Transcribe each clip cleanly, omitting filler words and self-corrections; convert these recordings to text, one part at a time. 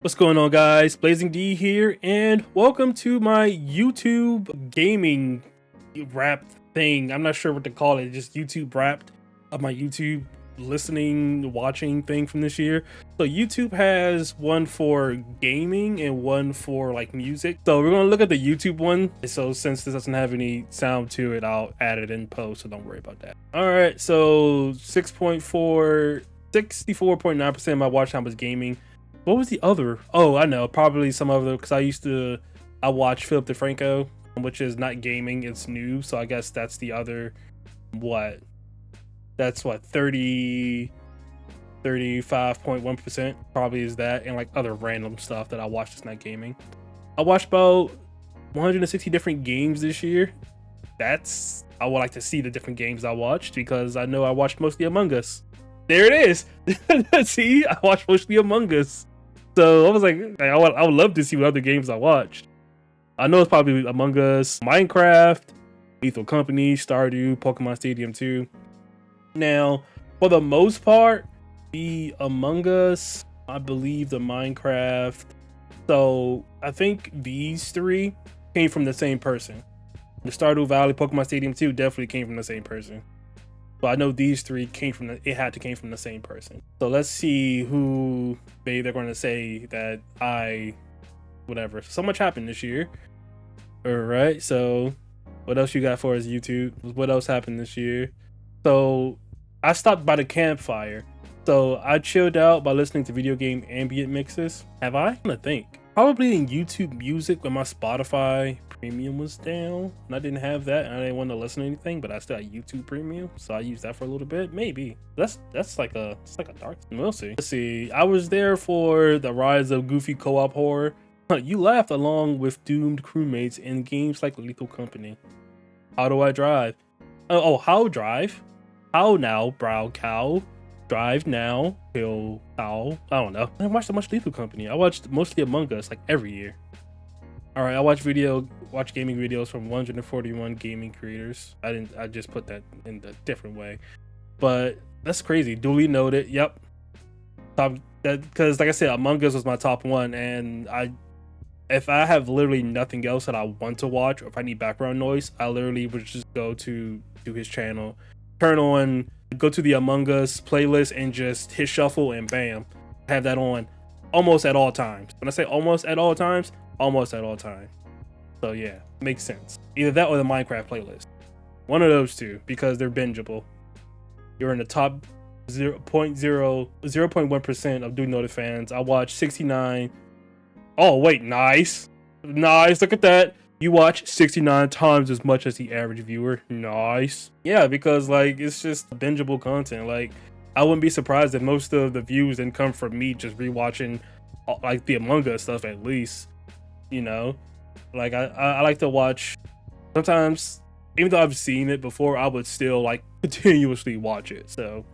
What's going on, guys? BlazingD here, and welcome to my YouTube gaming wrap thing. I'm not sure what to call it, just YouTube wrapped of my YouTube listening, watching thing from this year. So YouTube has one for gaming and one for like music. So we're gonna look at the YouTube one. So since this doesn't have any sound to it, I'll add it in post, so don't worry about that. All right, so 64.9% of my watch time was gaming. What was the other? Oh, I know, probably some other, because I watch Philip DeFranco, which is not gaming, it's news. So I guess that's the other, that's what, 35.1% probably is that, and like other random stuff that I watch that's not gaming. I watched about 160 different games this year. I would like to see the different games I watched, because I know I watched mostly Among Us. There it is. See, I watched mostly Among Us. So I was like, I would love to see what other games I watched. I know it's probably Among Us, Minecraft, Lethal Company, Stardew, Pokemon Stadium 2. Now, for the most part, the Among Us, I believe the Minecraft. So I think these three came from the same person. The Stardew Valley, Pokemon Stadium 2 definitely came from the same person. But I know these three came from it had to came from the same person. So let's see who they're going to say that whatever. So much happened this year. All right. So what else you got for us, YouTube? What else happened this year? So I stopped by the campfire. So I chilled out by listening to video game ambient mixes. Have I? I'm gonna think. Probably in YouTube Music when my Spotify Premium was down and I didn't have that and I didn't want to listen to anything, but I still had YouTube Premium, so I used that for a little bit. Maybe that's like a dark. We'll see. Let's see. I was there for the rise of goofy co-op horror. You laughed along with doomed crewmates in games like Lethal Company. How do I drive? How drive? How now, brow cow? Drive now, kill cow. I don't know. I didn't watch that much Lethal Company. I watched mostly Among Us like every year. All right, I watch gaming videos from 141 gaming creators. I just put that in a different way, but that's crazy. Duly noted. Yep. Because like I said, Among Us was my top one, and if I have literally nothing else that I want to watch, or if I need background noise, I literally would just go to his channel, go to the Among Us playlist and just hit shuffle and bam, have that on almost at all times. When I say almost at all times, almost at all times. So yeah, makes sense. Either that or the Minecraft playlist. One of those two, because they're bingeable. You're in the top 0.1% of Duly Noted fans. I watched 69. Oh wait, nice. Look at that. You watch 69 times as much as the average viewer. Nice. Yeah, because like it's just bingeable content. Like I wouldn't be surprised if most of the views didn't come from me just rewatching like the Among Us stuff at least. You know, like I like to watch sometimes, even though I've seen it before, I would still like continuously watch it. So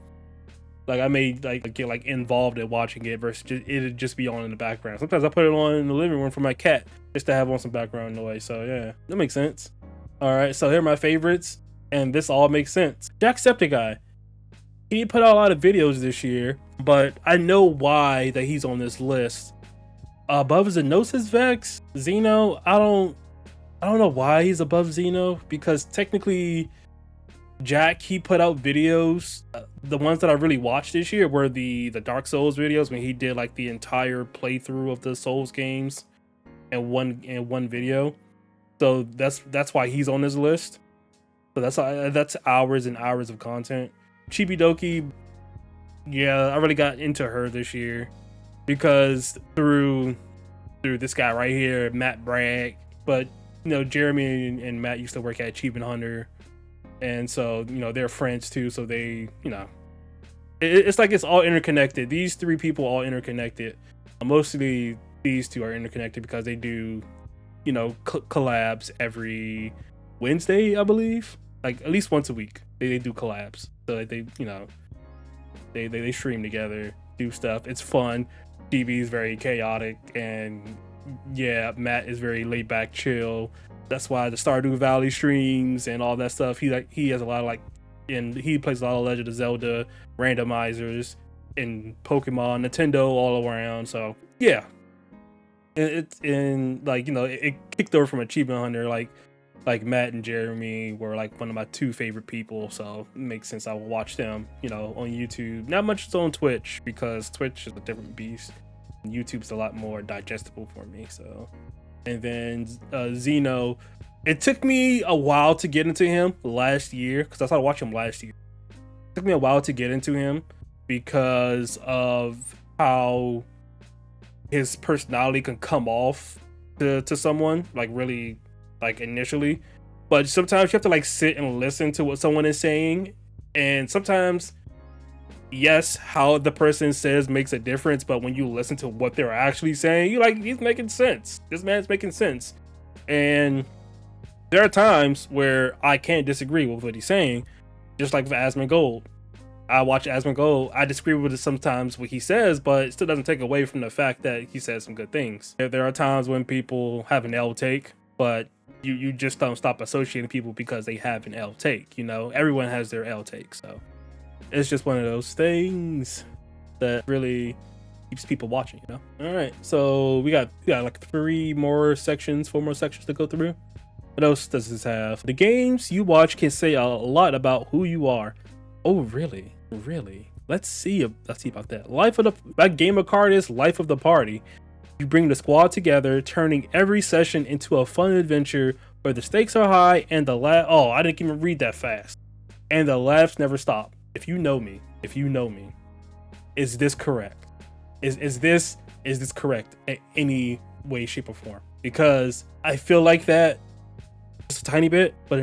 like I may like get like involved in watching it versus it'd just be on in the background. Sometimes I put it on in the living room for my cat just to have on some background noise. So yeah, that makes sense. All right, so here are my favorites, and this all makes sense. Jacksepticeye. He put out a lot of videos this year, but I know why that he's on this list. Above Zenosis Vex, Zeno, I don't know why he's above Zeno, because technically Jack, he put out videos. The ones that I really watched this year were the Dark Souls videos, when he did like the entire playthrough of the Souls games in one video. So that's why he's on this list. So that's hours and hours of content. Chibidoki, yeah, I really got into her this year because through this guy right here, Matt Bragg. But you know, Jeremy and Matt used to work at Achievement Hunter, and so you know they're friends too. So they, you know, it's like it's all interconnected. These three people all interconnected. Mostly these two are interconnected because they do, you know, collabs every Wednesday, I believe. Like at least once a week they do collabs. So they, you know, they stream together, do stuff. It's fun. DB is very chaotic, and yeah, Matt is very laid back, chill. That's why the Stardew Valley streams and all that stuff. He has a lot of and he plays a lot of Legend of Zelda randomizers and Pokemon, Nintendo all around. So yeah, it's in like, you know, it kicked over from Achievement Hunter. Like Matt and Jeremy were like one of my two favorite people, so it makes sense I will watch them, you know, on YouTube. Not much is on Twitch because Twitch is a different beast. YouTube's a lot more digestible for me. So, and then Zeno, it took me a while to get into him last year because I started watching him last year. It took me a while to get into him because of how his personality can come off to someone, like really, like initially. But sometimes you have to like sit and listen to what someone is saying, and sometimes, yes, how the person says makes a difference, but when you listen to what they're actually saying, you like, he's making sense. This man's making sense. And there are times where I can't disagree with what he's saying, just like with Asmongold. I watch Asmongold, I disagree with it sometimes what he says, but it still doesn't take away from the fact that he says some good things. There are times when people have an L take, but you just don't stop associating people because they have an L take. You know, everyone has their L take, so it's just one of those things that really keeps people watching, you know. All right, so we got like 4 more sections to go through. What else does this have? The games you watch can say a lot about who you are. Oh, really? Let's see about that. That gamer card is life of the party. You bring the squad together, turning every session into a fun adventure where the stakes are high and I didn't even read that fast. And the laughs never stop. If you know me, is this correct? Is this correct in any way, shape, or form? Because I feel like that just a tiny bit, but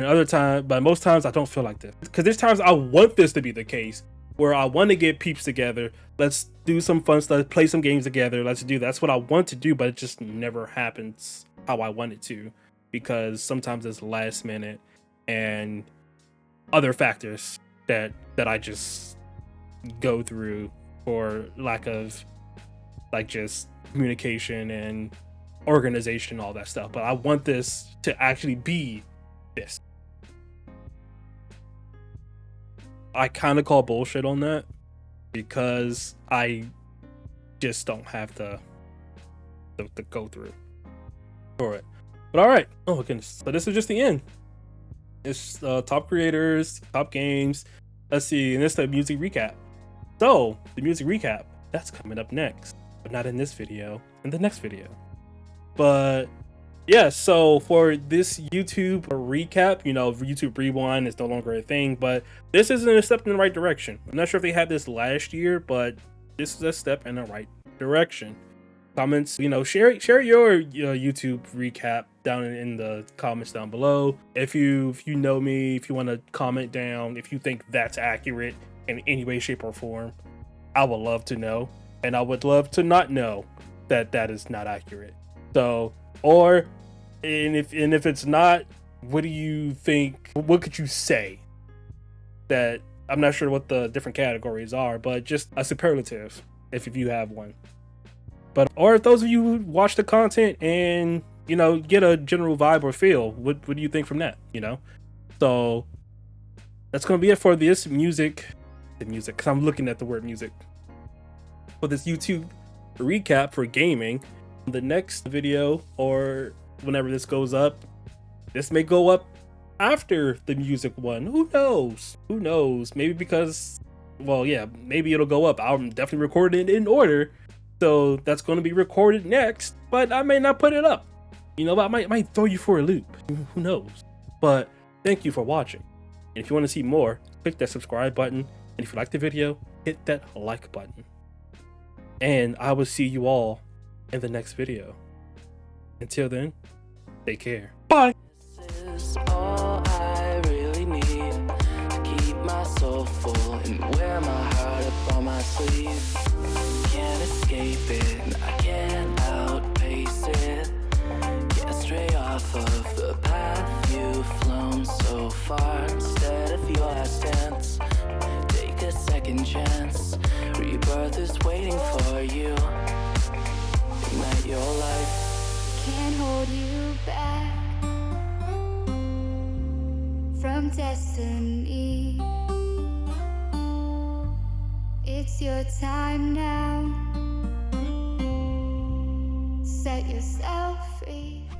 most times I don't feel like this. Because there's times I want this to be the case, where I want to get peeps together. Let's do some fun stuff, play some games together. That's what I want to do, but it just never happens how I want it to, because sometimes it's last minute and other factors that I just go through for lack of like just communication and organization, all that stuff. But I want this to actually be this. I kind of call bullshit on that because I just don't have the go through for it. But all right, oh my goodness, so this is just the end. It's top creators, top games. Let's see, and this is the music recap. So the music recap, that's coming up next, but not in this video, in the next video. But yeah, so for this YouTube recap, you know, YouTube Rewind is no longer a thing, but this isn't a step in the right direction. I'm not sure if they had this last year, but this is a step in the right direction. Comments, you know, share your YouTube recap down in the comments down below. If you know me, if you want to comment down, if you think that's accurate in any way, shape, or form, I would love to know, and I would love to not know that is not accurate. So, if it's not, what do you think? What could you say? That I'm not sure what the different categories are, but just a superlative if you have one. But or if those of you who watch the content and, you know, get a general vibe or feel, what do you think from that? You know, so that's gonna be it for this music, because I'm looking at the word music, for this YouTube recap for gaming. The next video, or whenever this goes up, this may go up after the music one. Who knows? Maybe because, well, yeah, maybe it'll go up. I'm definitely recording it in order, so that's going to be recorded next, but I may not put it up. You know, I might throw you for a loop. Who knows? But thank you for watching. And if you want to see more, click that subscribe button. And if you like the video, hit that like button. And I will see you all in the next video. Until then, take care. Bye. This is all I really need to keep my soul full and wear my heart up on my sleeve. Can't escape it, I can't outpace it. Get stray off of the path you've flown so far. Instead of your last dance, take a second chance. Rebirth is waiting for you. Ignite your life. Can't hold you back from destiny. It's your time now. Set yourself free.